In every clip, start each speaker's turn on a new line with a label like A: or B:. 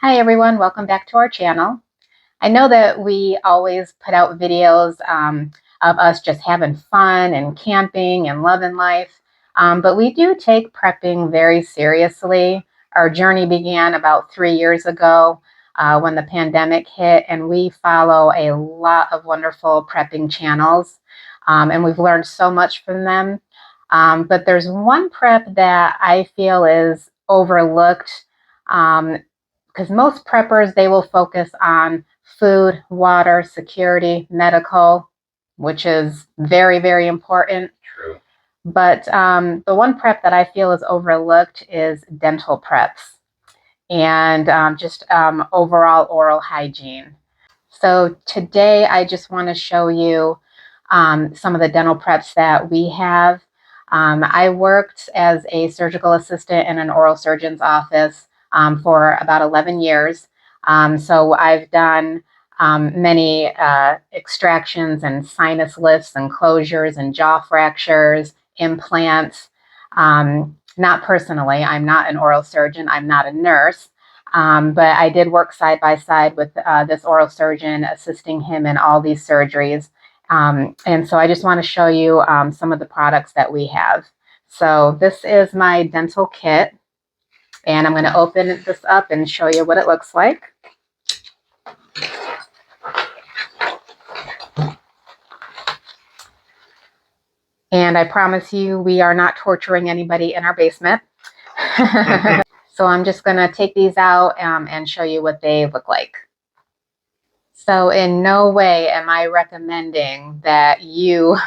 A: Hi everyone, welcome back to our channel. I know that we always put out videos of us just having fun and camping and loving life, but we do take prepping very seriously. Our journey began about 3 years ago when the pandemic hit, and we follow a lot of wonderful prepping channels, and we've learned so much from them. But there's one prep that I feel is overlooked. Because most preppers, they will focus on food, water, security, medical, which is very, very important.
B: True.
A: But the one prep that I feel is overlooked is dental preps and just overall oral hygiene. So today I just want to show you some of the dental preps that we have. I worked as a surgical assistant in an oral surgeon's office for about 11 years. So I've done many extractions and sinus lifts and closures and jaw fractures, implants. Not personally, I'm not an oral surgeon, I'm not a nurse. But I did work side by side with this oral surgeon, assisting him in all these surgeries. And so I just want to show you some of the products that we have. So this is my dental kit, and I'm going to open this up and show you what it looks like. And I promise you, we are not torturing anybody in our basement. So I'm just going to take these out and show you what they look like. So in no way am I recommending that you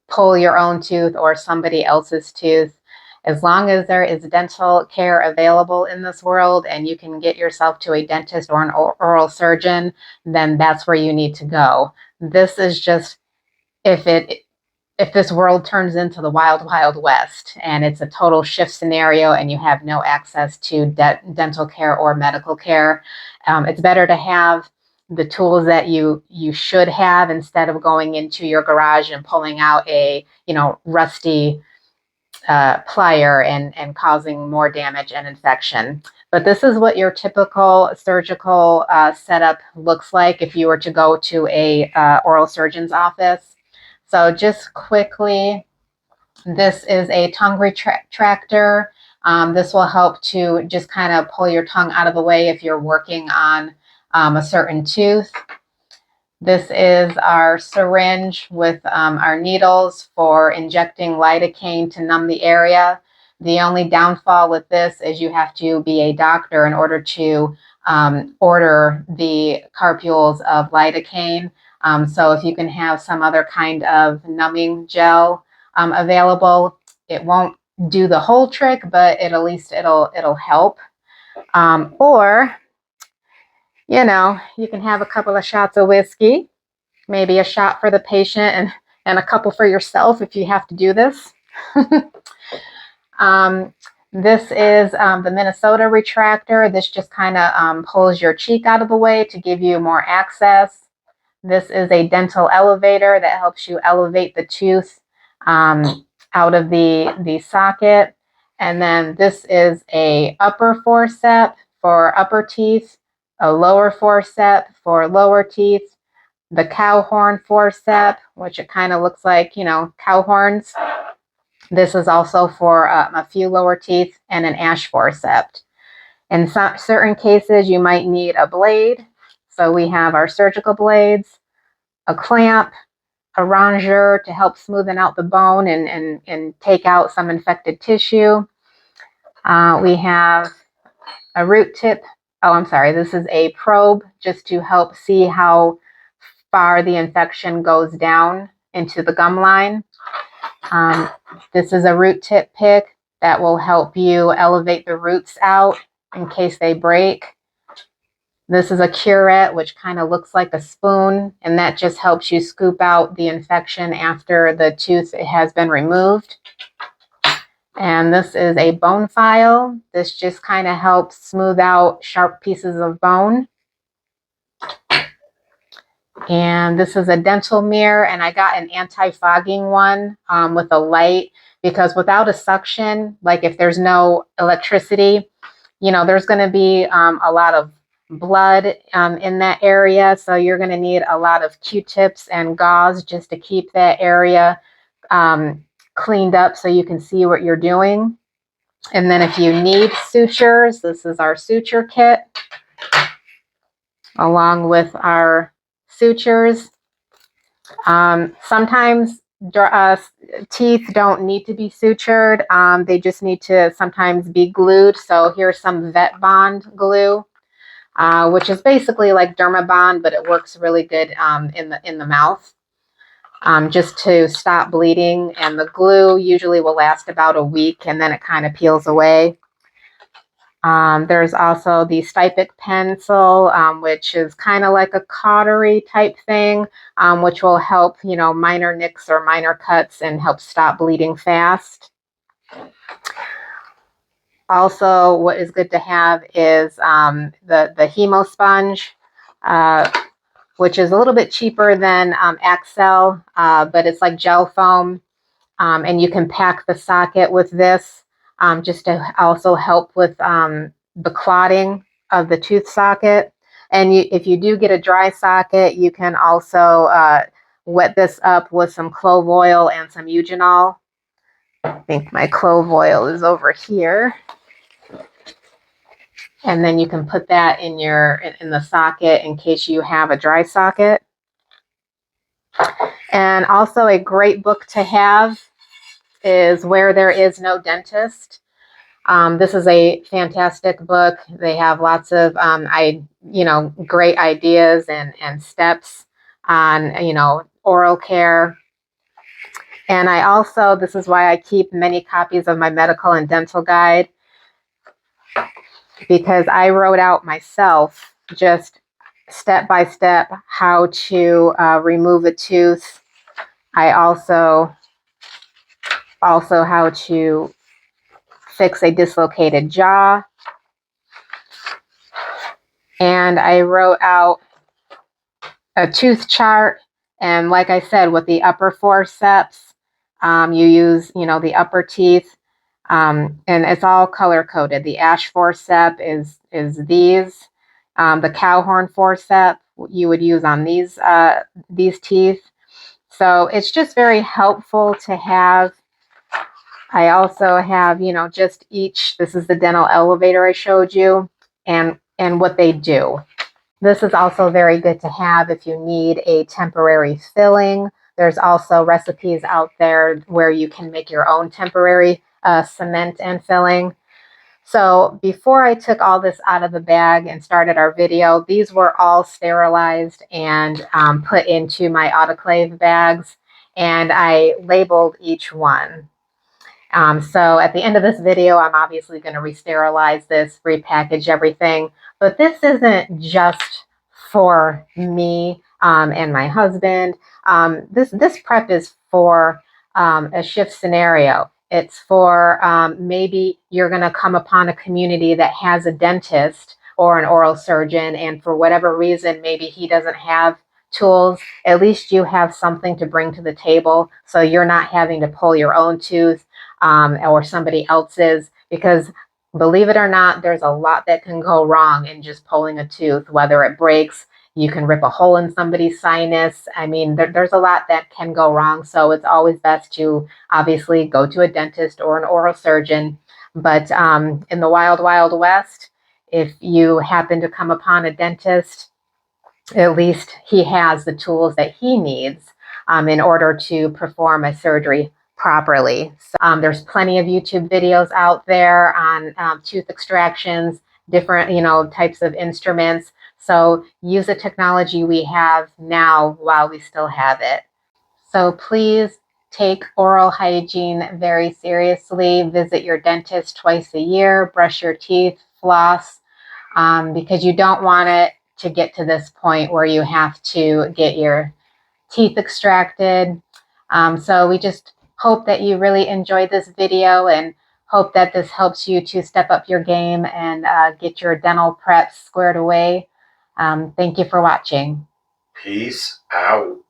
A: pull your own tooth or somebody else's tooth. As long as there is dental care available in this world and you can get yourself to a dentist or an oral surgeon, then that's where you need to go. This is just if this world turns into the wild, wild west and it's a total shift scenario and you have no access to dental care or medical care, it's better to have the tools that you should have instead of going into your garage and pulling out a rusty plier and causing more damage and infection. But this is what your typical surgical setup looks like if you were to go to a oral surgeon's office. So just quickly, this is a tongue retractor. This will help to just kind of pull your tongue out of the way if you're working on a certain tooth. This is our syringe with our needles for injecting lidocaine to numb the area. The only downfall with this is you have to be a doctor in order to order the carpules of lidocaine. So if you can have some other kind of numbing gel available, it won't do the whole trick, but at least it'll help. Or you can have a couple of shots of whiskey, maybe a shot for the patient and a couple for yourself if you have to do this. This is the Minnesota retractor. This just kind of pulls your cheek out of the way to give you more access. This is a dental elevator that helps you elevate the tooth out of the socket. And then this is a upper forceps for upper teeth, a lower forceps for lower teeth, the cow horn forceps, which it kind of looks like, cow horns. This is also for a few lower teeth, and an ash forceps. In certain cases, you might need a blade. So we have our surgical blades, a clamp, a ronger to help smoothen out the bone and take out some infected tissue. We have a root tip. Oh, I'm sorry. This is a probe just to help see how far the infection goes down into the gum line. This is a root tip pick that will help you elevate the roots out in case they break. This is a curette, which kind of looks like a spoon, and that just helps you scoop out the infection after the tooth has been removed. And this is a bone file. This just kind of helps smooth out sharp pieces of bone. And this is a dental mirror, and I got an anti-fogging one with a light, because without a suction, like if there's no electricity, there's going to be a lot of blood in that area. So you're going to need a lot of Q-tips and gauze just to keep that area cleaned up so you can see what you're doing. And then if you need sutures, this is our suture kit along with our sutures. Sometimes teeth don't need to be sutured. They just need to sometimes be glued. So here's some Vet Bond glue, which is basically like Dermabond, but it works really good in the mouth, just to stop bleeding. And the glue usually will last about a week, and then it kind of peels away. There's also the Stypic pencil, which is kind of like a cautery type thing, which will help, minor nicks or minor cuts and help stop bleeding fast. Also, what is good to have is the Hemo sponge, which is a little bit cheaper than Axel, but it's like gel foam, and you can pack the socket with this. Just to also help with the clotting of the tooth socket. And if you do get a dry socket, you can also wet this up with some clove oil and some eugenol. I think my clove oil is over here. And then you can put that in the socket in case you have a dry socket. And also a great book to have is Where There Is No Dentist. This is a fantastic book. They have lots of great ideas and steps on oral care. And I also, this is why I keep many copies of my medical and dental guide, because I wrote out myself just step by step how to remove a tooth. I also how to fix a dislocated jaw. And I wrote out a tooth chart. And like I said, with the upper forceps, you use, the upper teeth. And it's all color coded. The ash forcep is these. The cowhorn forcep you would use on these teeth. So it's just very helpful to have. I also have, just each, this is the dental elevator I showed you, and what they do. This is also very good to have if you need a temporary filling. There's also recipes out there where you can make your own temporary cement and filling. So before I took all this out of the bag and started our video, these were all sterilized and put into my autoclave bags, and I labeled each one. So at the end of this video, I'm obviously going to re-sterilize this, repackage everything. But this isn't just for me and my husband. This prep is for a shift scenario. It's for maybe you're going to come upon a community that has a dentist or an oral surgeon, and for whatever reason, maybe he doesn't have tools. At least you have something to bring to the table, so you're not having to pull your own tooth or somebody else's, because believe it or not, there's a lot that can go wrong in just pulling a tooth. Whether it breaks, you can rip a hole in somebody's sinus. I mean, there's a lot that can go wrong. So it's always best to obviously go to a dentist or an oral surgeon. But in the wild, wild west, if you happen to come upon a dentist, at least he has the tools that he needs in order to perform a surgery properly. So, there's plenty of YouTube videos out there on tooth extractions, different types of instruments. So use the technology we have now while we still have it. So please take oral hygiene very seriously. Visit your dentist twice a year, brush your teeth, floss, because you don't want it to get to this point where you have to get your teeth extracted. So we just hope that you really enjoyed this video, and hope that this helps you to step up your game and get your dental prep squared away. Thank you for watching.
B: Peace out.